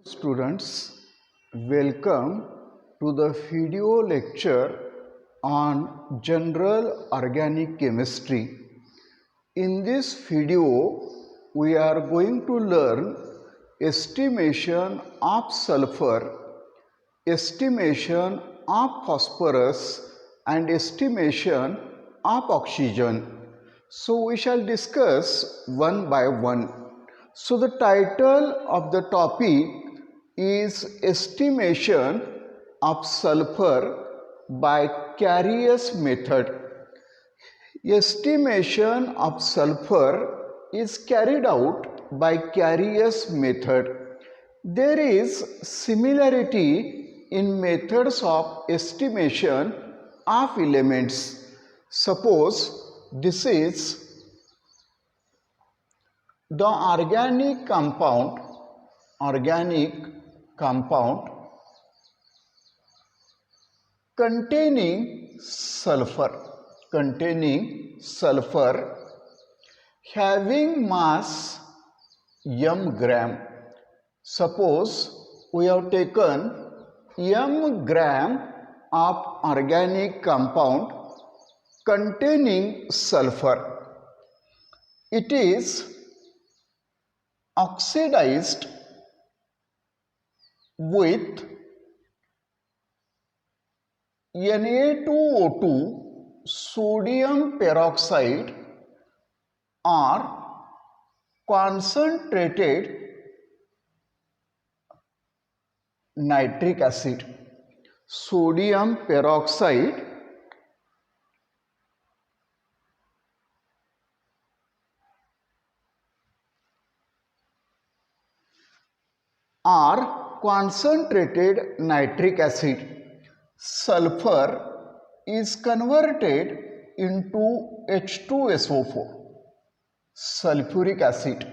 Students, welcome to the video lecture on General Organic Chemistry. In this video, we are going to learn estimation of sulfur, estimation of phosphorus and estimation of oxygen. So we shall discuss one by one. So the title of the topic is estimation of sulfur by Carius method. Estimation of sulfur is carried out by Carius method. There is similarity in methods of estimation of elements. Suppose this is the organic compound containing sulfur having mass m gram. Suppose we have taken m gram of organic compound containing sulfur. It is oxidized with Na2O2 sodium peroxide or concentrated nitric acid. Sodium peroxide or concentrated nitric acid. Sulfur is converted into H2SO4, sulfuric acid.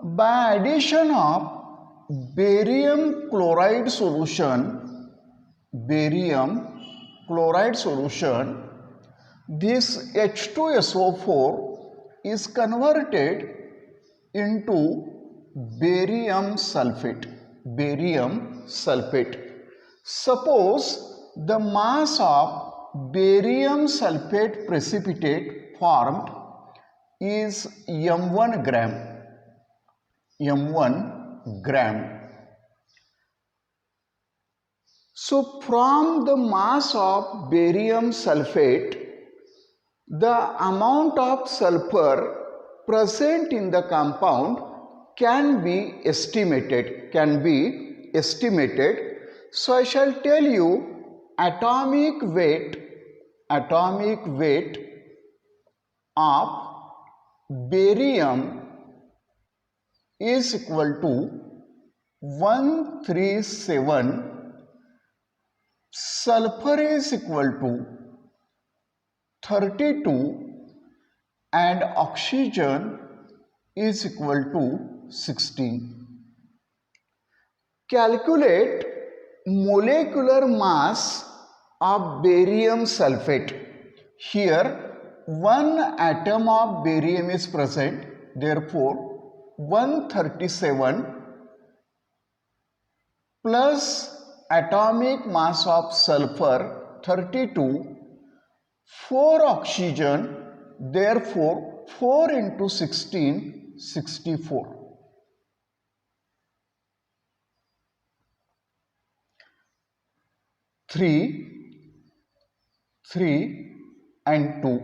By addition of barium chloride solution, this H2SO4 is converted into barium sulfate. Suppose the mass of barium sulfate precipitate formed is m1 gram. So from the mass of barium sulfate, the amount of sulfur present in the compound can be estimated. So I shall tell you atomic weight of barium is equal to 137, sulfur is equal to 32 and oxygen is equal to 16. Calculate molecular mass of barium sulfate. Here one atom of barium is present, therefore 137 plus atomic mass of sulfur 32, 4 oxygen, therefore 4 into 16, 64. 3 and 2.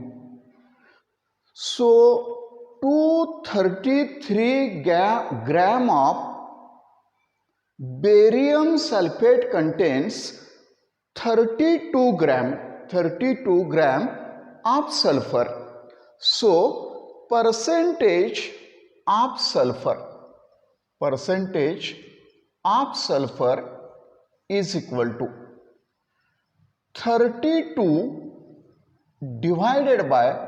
So 233 gram of barium sulfate contains 32 gram of sulfur. So percentage of sulfur is equal to 32 divided by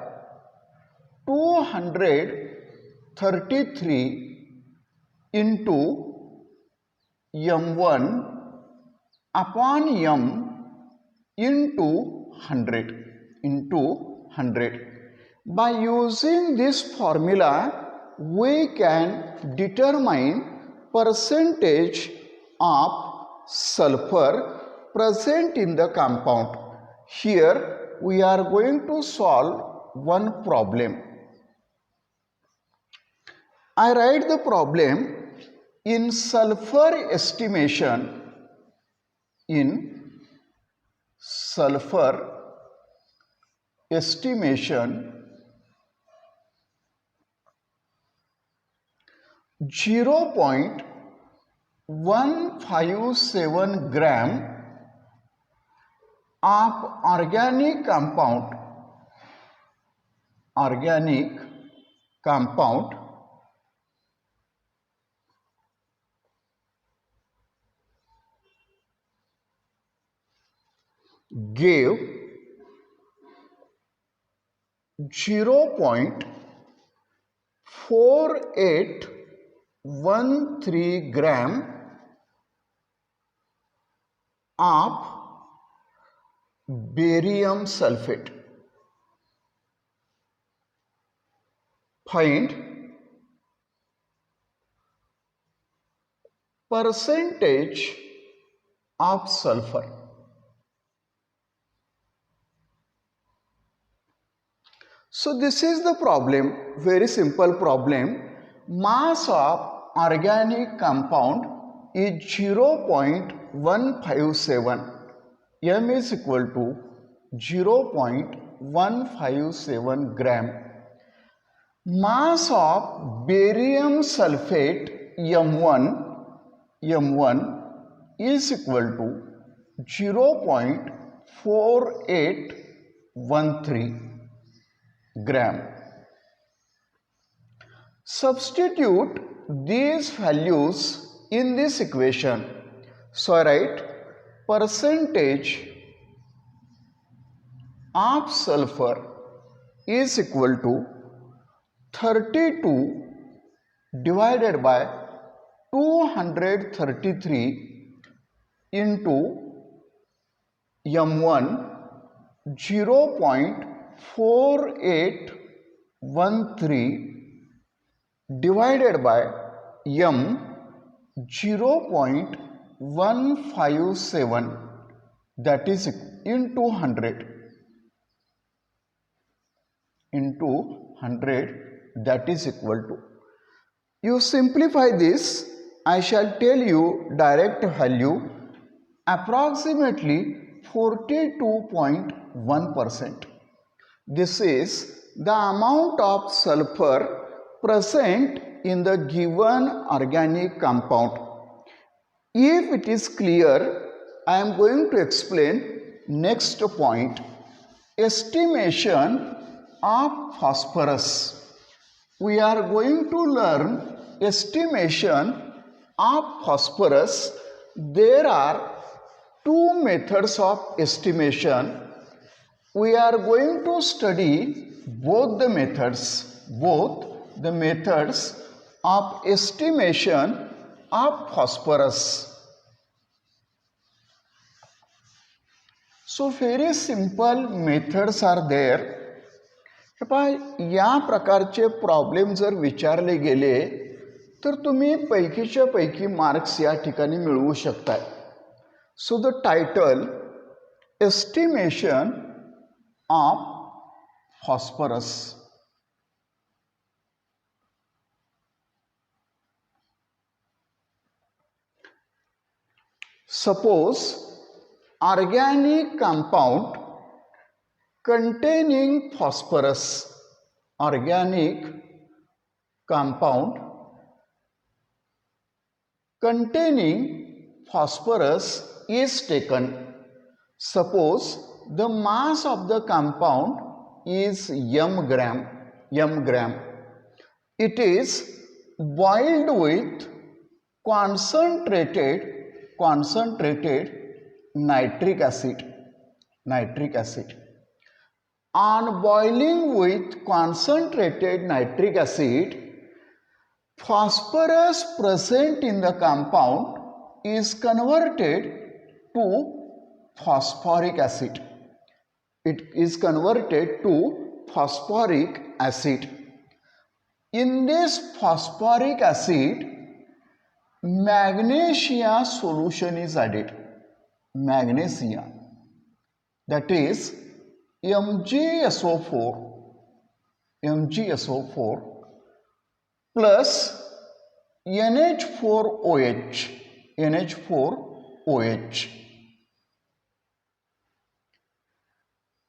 233 into m1 upon m into 100. By using this formula, we can determine percentage of sulfur present in the compound. Here we are going to solve one problem. I write the problem in sulfur estimation. In sulfur estimation, 0.157 gram of organic compound gave 0.4813 gram of barium sulfate. Find percentage of sulfur. So this is the problem, very simple problem. Mass of organic compound is 0.157. M is equal to 0.157 gram. Mass of barium sulfate M1 is equal to 0.4813 gram. Substitute these values in this equation. So I write percentage of sulfur is equal to 32 divided by 233 into M1 0.4813 divided by M 0.157, that is into 100 that is equal to. You simplify this, I shall tell you direct value approximately 42.1%. This is the amount of sulfur present in the given organic compound. If it is clear, I am going to explain next point. Estimation of phosphorus. We are going to learn estimation of phosphorus. There are two methods of estimation. We are going to study both the methods of estimation of phosphorus. So very simple methods are there. या प्रकारचे problem जर विचारले गेले तर तुम्ही पैकीच्या पैकी marks या ठिकाणी मिळवू शकता. So the title estimation of phosphorus. Suppose organic compound containing phosphorus, organic compound containing phosphorus is taken. Suppose the mass of the compound is m gram. It is boiled with concentrated nitric acid. On boiling with concentrated nitric acid, phosphorus present in the compound is converted to phosphoric acid. It is converted to phosphoric acid. In this phosphoric acid, magnesia solution is added. Magnesia, that is MgSO4 plus NH4OH.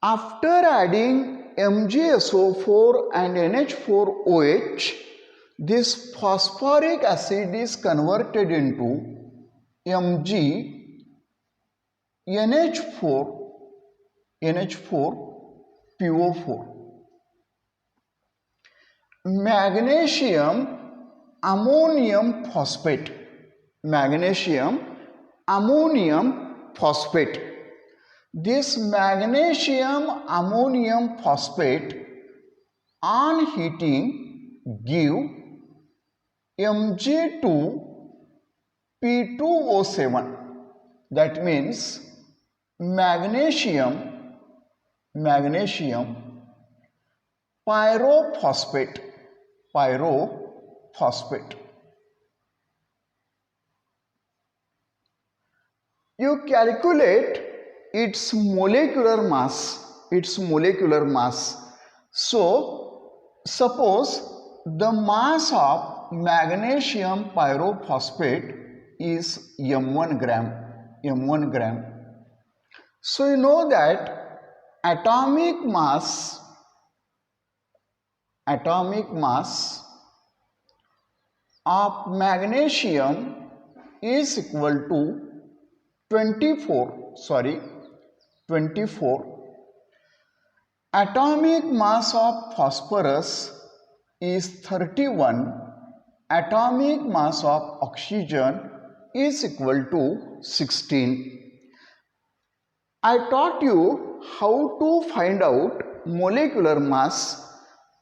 After adding MgSO4 and NH4OH, this phosphoric acid is converted into NH4PO4. Magnesium ammonium phosphate. This magnesium ammonium phosphate on heating give Mg2P2O7. That means magnesium pyrophosphate. You calculate its molecular mass. So, suppose the mass of magnesium pyrophosphate is m1 gram. So, you know that atomic mass of magnesium is equal to 24. Atomic mass of phosphorus is 31. Atomic mass of oxygen is equal to 16. I taught you how to find out molecular mass.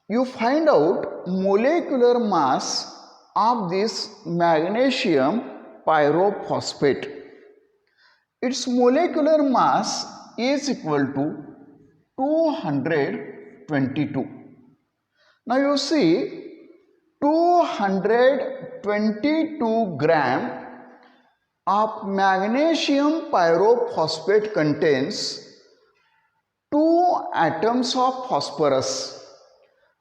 You find out molecular mass of this magnesium pyrophosphate. Its molecular mass is equal to 222. Now you see 222 gram of magnesium pyrophosphate contains 2 atoms of phosphorus.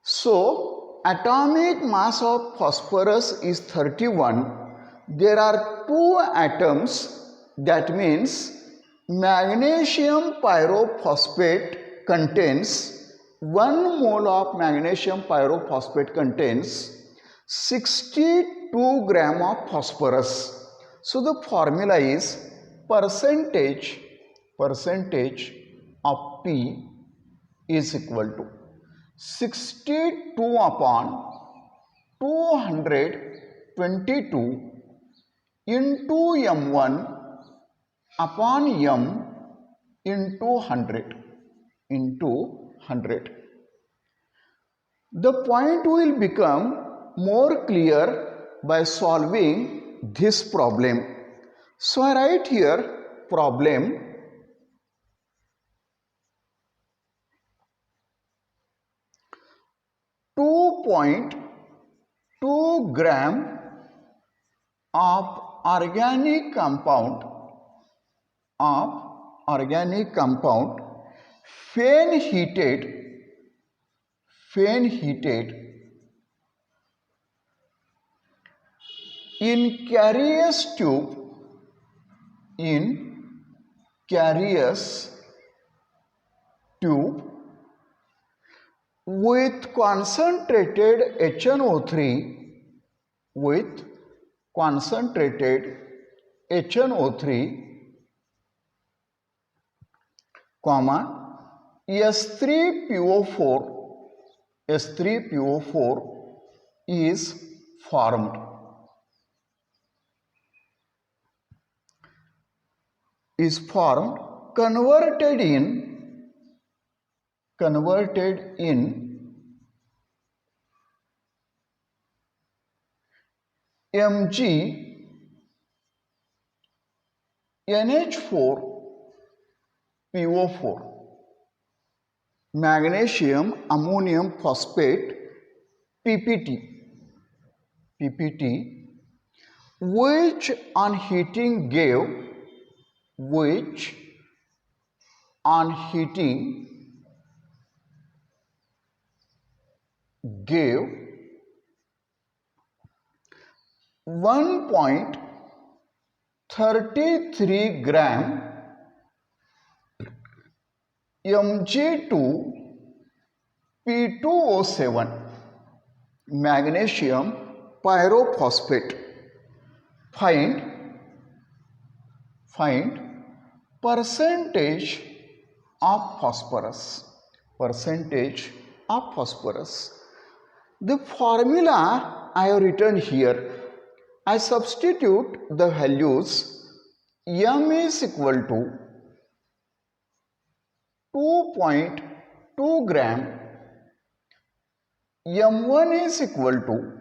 So, atomic mass of phosphorus is 31. There are 2 atoms, that means magnesium pyrophosphate contains 1 mole of magnesium pyrophosphate contains 62 gram of phosphorus. So, the formula is percentage of P is equal to 62 upon 222 into M1 upon M into 100. The point will become more clear by solving this problem. So I write here problem 2.2 gram of organic compound fan heated in carriers tube with concentrated HNO3 comma S3PO4 is formed. Converted in MgNH4PO4, magnesium ammonium phosphate, PPT. which on heating gave which on heating gave 1.33 gram Mg2 P2O7 magnesium pyrophosphate. Find percentage of phosphorus. Percentage of phosphorus. The formula I have written here. I substitute the values. M is equal to 2.2 gram. M1 is equal to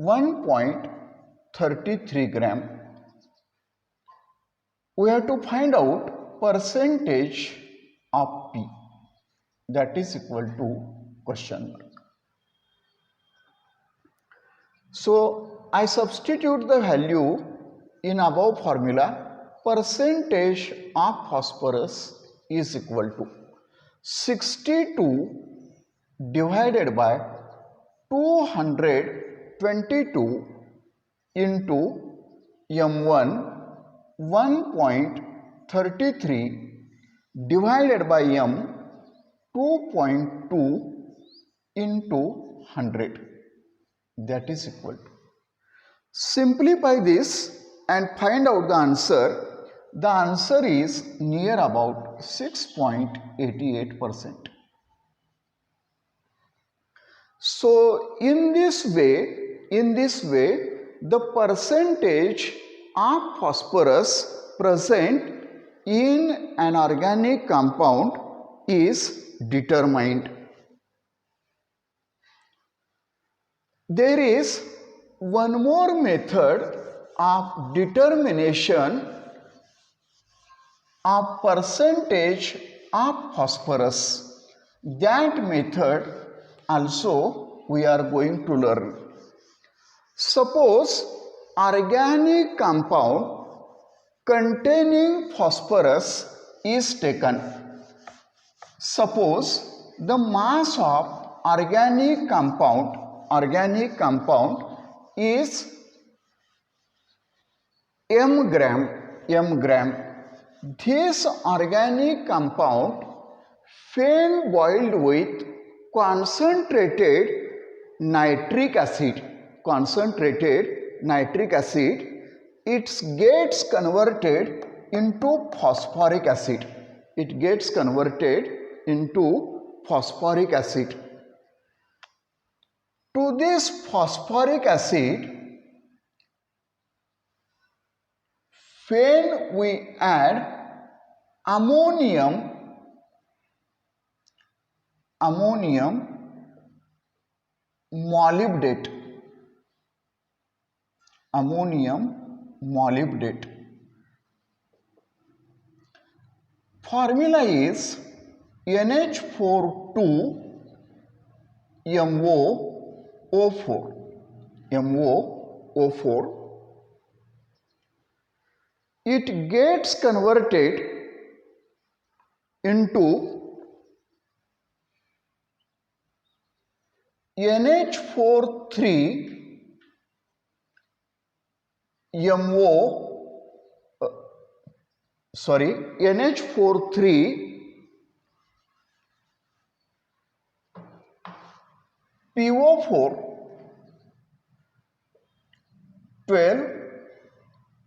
1.33 gram. We have to find out percentage of P, that is equal to question mark. So I substitute the value in above formula. Percentage of phosphorus is equal to 62 divided by 222 into M1 1.33 divided by M 2.2 into 100, that is equal to. Simplify this and find out the answer. The answer is near about 6.88%. So in this way the percentage of phosphorus present in an organic compound is determined. There is one more method of determination of percentage of phosphorus. That method also we are going to learn. Suppose organic compound containing phosphorus is taken. Suppose the mass of organic compound is m gram. This organic compound, when boiled with concentrated nitric acid, it gets converted into phosphoric acid. To this phosphoric acid, when we add ammonium molybdate. Formula is NH42 MoO4. It gets converted into NH43 PO4 12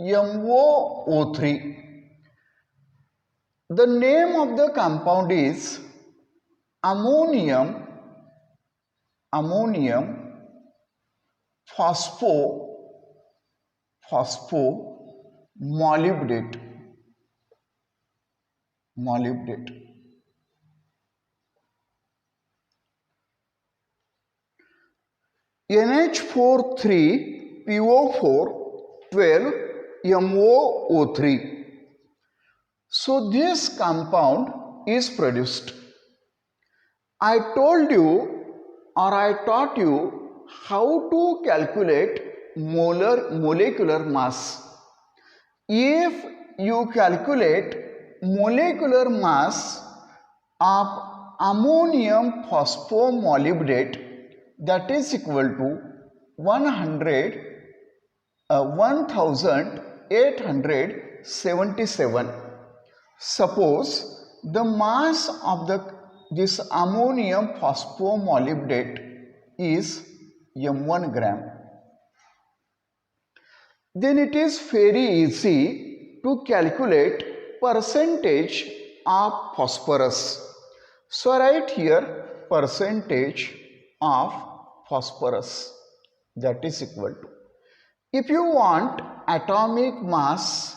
MoO3. The name of the compound is ammonium phosphomolybdate. NH43 PO4 12 MoO3. So this compound is produced. I told you or I taught you how to calculate molecular mass. If you calculate molecular mass of ammonium phosphomolybdate, that is equal to 1877. Suppose the mass of this ammonium phosphomolybdate is m1 gram. Then it is very easy to calculate percentage of phosphorus. So write here percentage of phosphorus, that is equal to, if you want atomic mass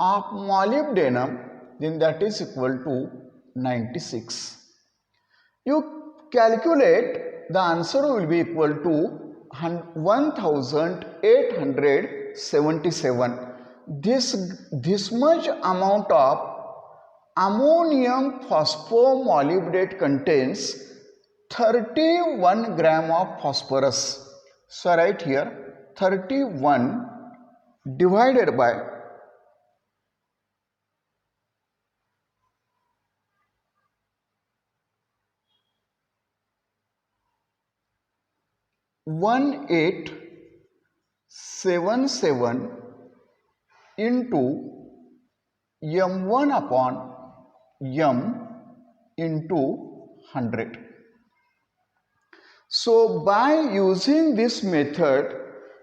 of molybdenum, then that is equal to 96. You calculate, the answer will be equal to 1877. This much amount of ammonium phosphomolybdate contains 31 gram of phosphorus. So right here 31 divided by 1877 into m1 upon m into 100. So by using this method,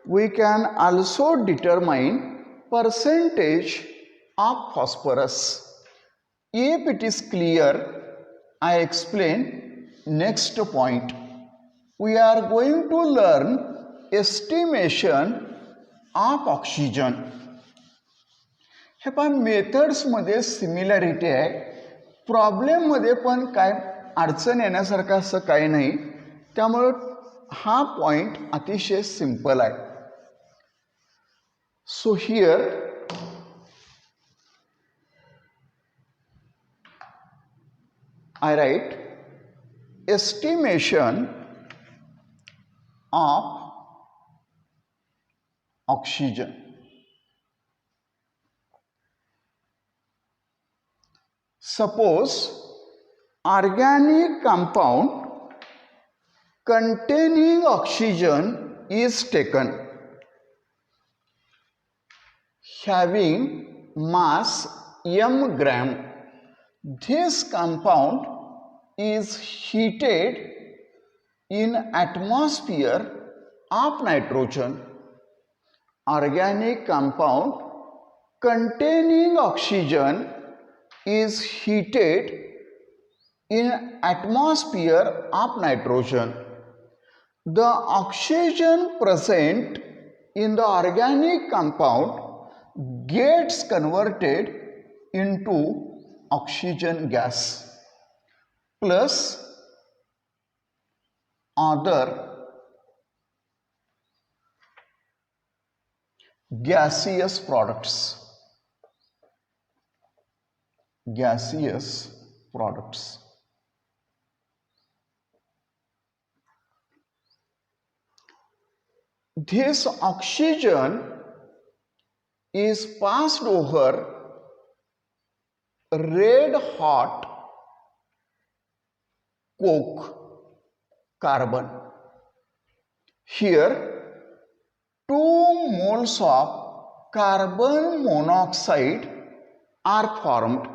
we can also determine percentage of phosphorus. If it is clear, I explain next point. We are going to learn estimation of oxygen. हे पण methods मध्ये similarity आहे, problem मध्ये पण काय अडचण येण्यासारखं असं काही नाही, त्यामुळे हा पॉइंट अतिशय सिंपल आहे. So here I write estimation of oxygen. Suppose organic compound containing oxygen is taken, having mass m gram. This compound is heated in atmosphere of nitrogen. Organic compound containing oxygen is heated in atmosphere of nitrogen. The oxygen present in the organic compound gets converted into oxygen gas plus other gaseous products. This oxygen is passed over red hot coke carbon. Here 2 moles of carbon monoxide are formed.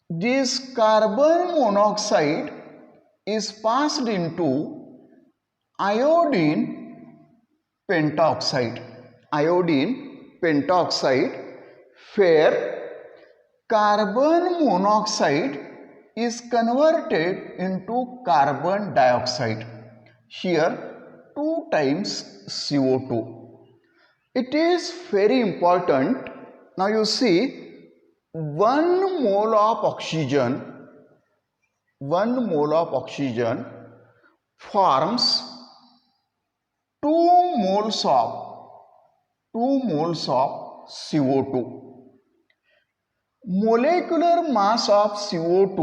This carbon monoxide is passed into iodine pentoxide, where carbon monoxide is converted into carbon dioxide. Here 2 times CO2. It is very important. Now you see, 1 mole of oxygen forms 2 moles of CO2. Molecular mass of CO2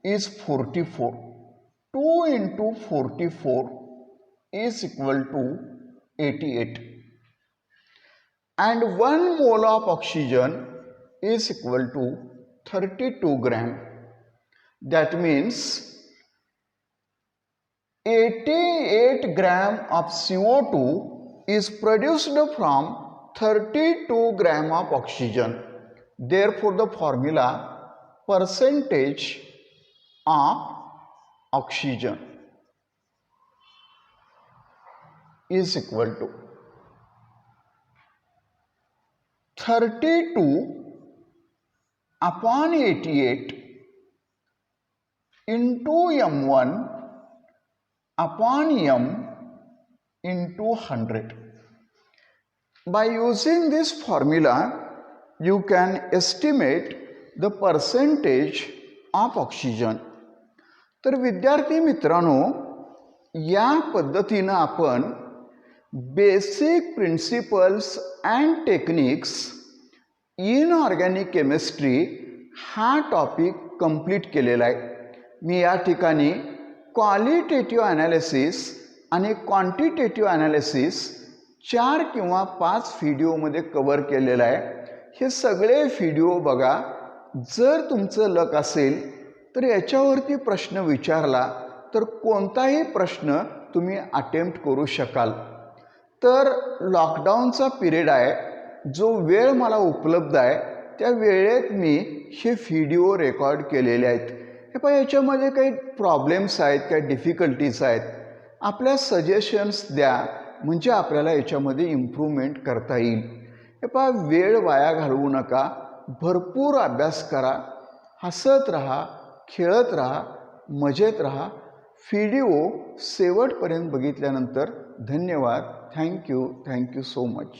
is 44. 2 into 44 is equal to 88. And 1 mole of oxygen is equal to 32 gram. That means 88 gram of CO2 is produced from 32 gram of oxygen. Therefore, the formula percentage of oxygen is equal to 32 upon 88 into m1 upon m into 100. By using this formula, you can estimate the percentage of oxygen. तर विद्यार्थी मित्रांनो, या पद्धतीनं आपण basic principles and techniques in organic chemistry हा topic complete केलेला आहे. मी या ठिकाणी क्वालिटेटिव्ह ॲनालिसिस आणि क्वांटिटेटिव्ह ॲनालिसिस 4 किंवा 5 व्हिडिओमध्ये कव्हर केलेला आहे. हे सगळे व्हिडिओ बघा. जर तुमचं लक असेल तर याच्यावरती प्रश्न विचारला तर कोणताही प्रश्न तुम्ही अटेम्प्ट करू शकाल. तर लॉकडाऊनचा पिरियड आहे, जो वेळ मला उपलब्ध आहे त्या वेळेत मी हे व्हिडिओ रेकॉर्ड केलेले आहेत. हे पहा, याच्यामध्ये काही प्रॉब्लेम्स आहेत, काही डिफिकल्टीज आहेत. आपल्या सजेशन्स द्या, म्हणजे आपल्याला याच्यामध्ये इम्प्रूव्हमेंट करता येईल. हे पहा, वेळ वाया घालवू नका, भरपूर अभ्यास करा, हसत राहा, खेळत राहा, मजेत राहा. व्हिडिओ शेवटपर्यंत बघितल्यानंतर धन्यवाद. Thank you so much.